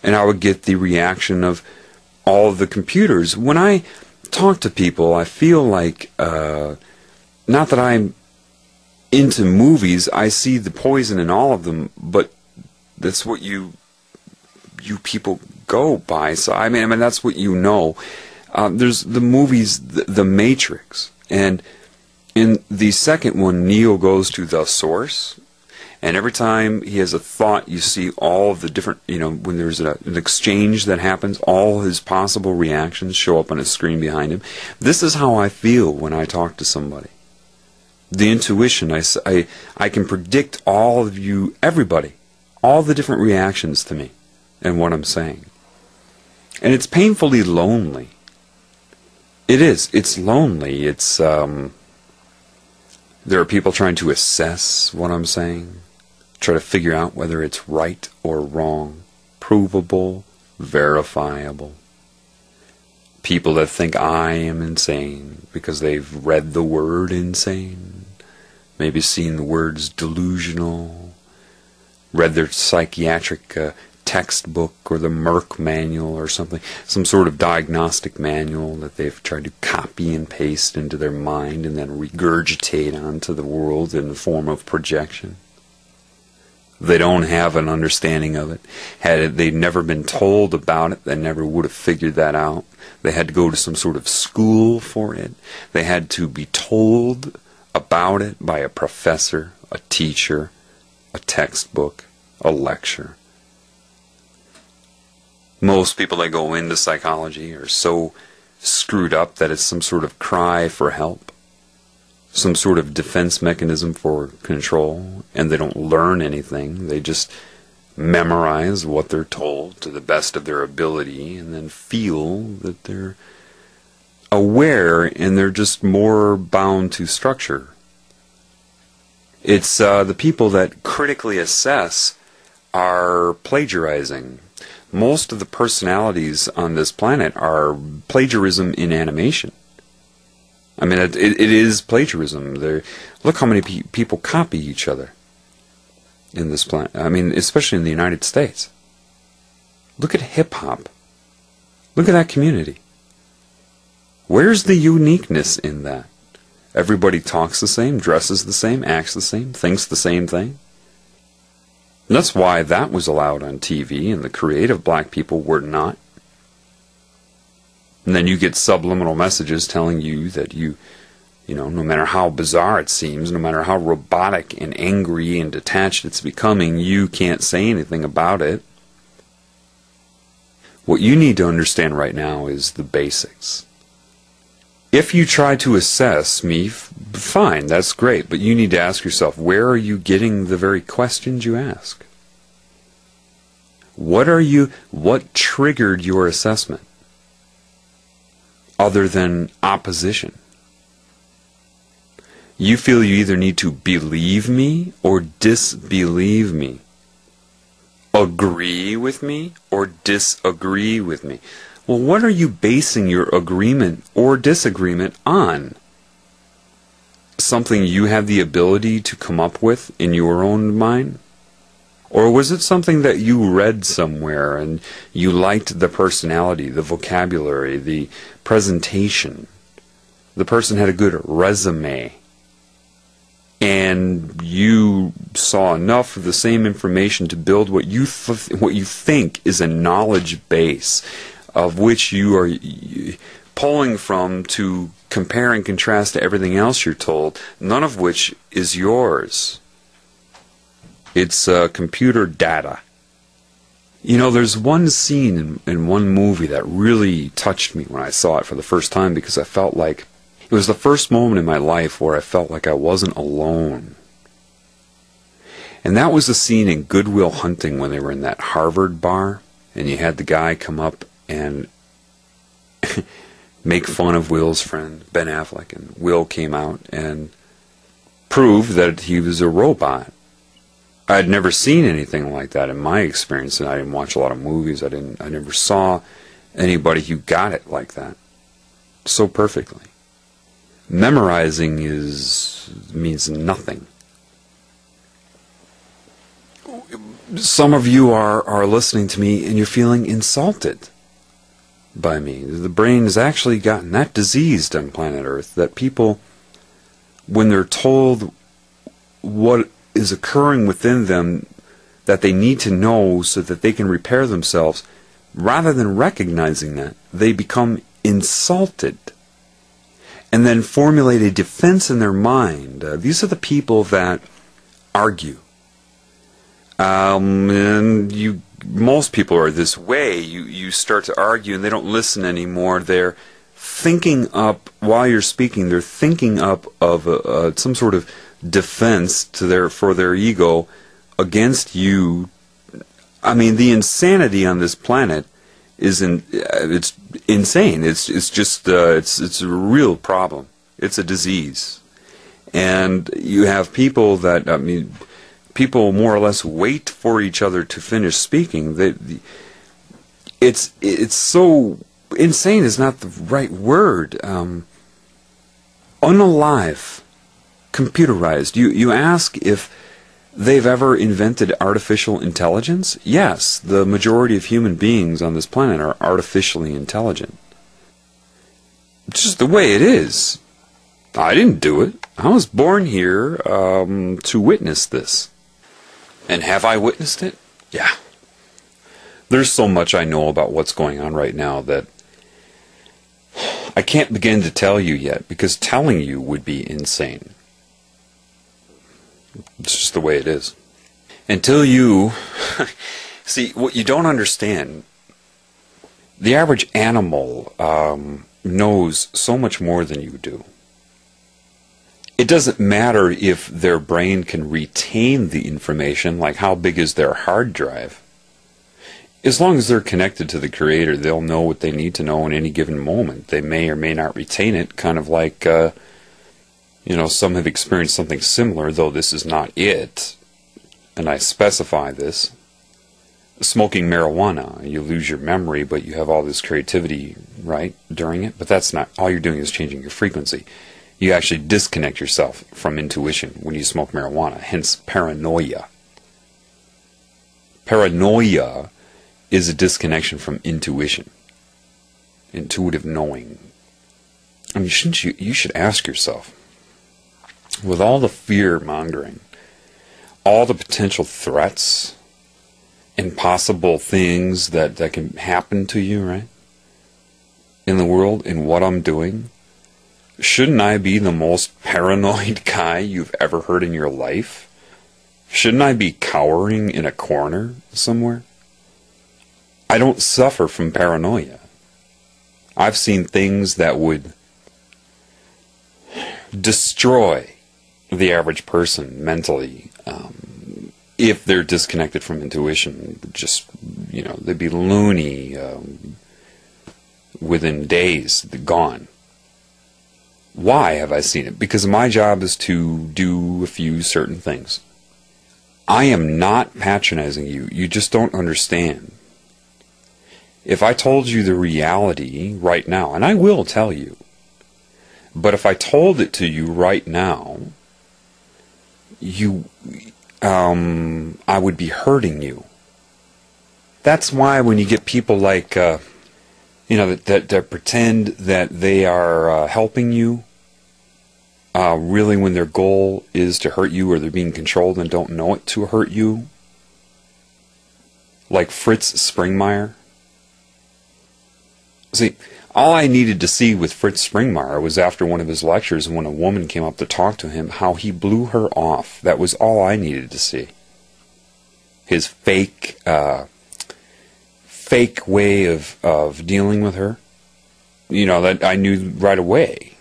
And I would get the reaction of all of the computers. When I talk to people, I feel like, not that I'm into movies, I see the poison in all of them, but that's what you people go by. So I mean that's what you know. There's the movies, the Matrix, and in the second one, Neo goes to the source, and every time he has a thought, you see all of the different, when there's an exchange that happens, all his possible reactions show up on a screen behind him. This is how I feel when I talk to somebody. The intuition, I can predict all of you, everybody, all the different reactions to me and what I'm saying. And it's painfully lonely. It is. It's lonely. It's, there are people trying to assess what I'm saying, try to figure out whether it's right or wrong, provable, verifiable. People that think I am insane because they've read the word insane, maybe seen the words delusional, read their psychiatric textbook or the Merck manual or something, some sort of diagnostic manual that they've tried to copy and paste into their mind and then regurgitate onto the world in the form of projection. They don't have an understanding of it. Had they never been told about it, they never would have figured that out. They had to go to some sort of school for it. They had to be told about it by a professor, a teacher, a textbook, a lecture. Most people that go into psychology are so screwed up that it's some sort of cry for help, some sort of defense mechanism for control, and they don't learn anything. They just memorize what they're told to the best of their ability and then feel that they're aware and they're just more bound to structure. It's the people that critically assess are plagiarizing. Most of the personalities on this planet are plagiarism in animation. I mean, it is plagiarism. Look how many people copy each other in this planet. I mean, especially in the United States. Look at hip-hop. Look at that community. Where's the uniqueness in that? Everybody talks the same, dresses the same, acts the same, thinks the same thing. And that's why that was allowed on TV, and the creative black people were not. And then you get subliminal messages telling you that no matter how bizarre it seems, no matter how robotic and angry and detached it's becoming, you can't say anything about it. What you need to understand right now is the basics. If you try to assess me, fine, that's great, but you need to ask yourself, where are you getting the very questions you ask? What triggered your assessment? Other than opposition. You feel you either need to believe me or disbelieve me. Agree with me or disagree with me. Well, what are you basing your agreement or disagreement on? Something you have the ability to come up with in your own mind? Or was it something that you read somewhere and you liked the personality, the vocabulary, the presentation? The person had a good resume. And you saw enough of the same information to build what you think is a knowledge base of which you are pulling from to compare and contrast to everything else you're told, none of which is yours. It's computer data. There's one scene in one movie that really touched me when I saw it for the first time, because I felt like it was the first moment in my life where I felt like I wasn't alone. And that was the scene in Good Will Hunting when they were in that Harvard bar, and you had the guy come up and make fun of Will's friend, Ben Affleck, and Will came out and proved that he was a robot. I had never seen anything like that in my experience, and I didn't watch a lot of movies. I never saw anybody who got it like that so perfectly. Memorizing means nothing. Some of you are listening to me and you're feeling insulted by me. The brain has actually gotten that diseased on planet Earth that people, when they're told what is occurring within them that they need to know so that they can repair themselves, rather than recognizing that, they become insulted and then formulate a defense in their mind. These are the people that argue. And most people are this way. You start to argue and they don't listen anymore. They're thinking up, while you're speaking, they're thinking up of some sort of defense for their ego against you. I mean, the insanity on this planet is it's insane. It's just it's a real problem. It's a disease, and you have people that, I mean, people more or less wait for each other to finish speaking. It's so insane is not the right word. Unalive, computerized. You ask if they've ever invented artificial intelligence? Yes, the majority of human beings on this planet are artificially intelligent. It's just the way it is. I didn't do it. I was born here to witness this. And have I witnessed it? Yeah. There's so much I know about what's going on right now that I can't begin to tell you yet, because telling you would be insane. It's just the way it is. Until you... See, what you don't understand, the average animal knows so much more than you do. It doesn't matter if their brain can retain the information, like how big is their hard drive. As long as they're connected to the Creator, they'll know what they need to know in any given moment. They may or may not retain it, kind of like... you know, some have experienced something similar, though this is not it, and I specify this. Smoking marijuana, you lose your memory, but you have all this creativity, right, during it. But that's not, all you're doing is changing your frequency. You actually disconnect yourself from intuition when you smoke marijuana, hence paranoia. Paranoia is a disconnection from intuition, intuitive knowing. I mean, you should ask yourself, with all the fear-mongering, all the potential threats and possible things that can happen to you, right, in the world, in what I'm doing, shouldn't I be the most paranoid guy you've ever heard in your life? Shouldn't I be cowering in a corner somewhere? I don't suffer from paranoia. I've seen things that would destroy the average person mentally, if they're disconnected from intuition. Just, you know, they'd be loony within days, gone. Why have I seen it? Because my job is to do a few certain things. I am not patronizing you. You just don't understand. If I told you the reality right now, and I will tell you, but if I told it to you right now, I would be hurting you. That's why when you get people like, you know, that pretend that they are helping you, really when their goal is to hurt you, or they're being controlled and don't know it to hurt you, like Fritz Springmeier. See, all I needed to see with Fritz Springmeier was after one of his lectures, when a woman came up to talk to him, how he blew her off. That was all I needed to see. His fake way of dealing with her. You know, that I knew right away.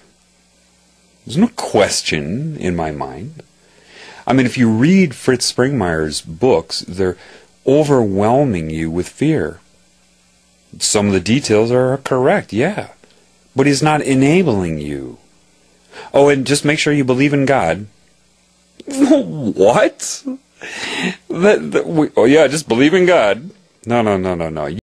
There's no question in my mind. I mean, if you read Fritz Springmeier's books, they're overwhelming you with fear. Some of the details are correct, yeah. But he's not enabling you. Oh, and just make sure you believe in God. What? Oh, yeah, just believe in God. No.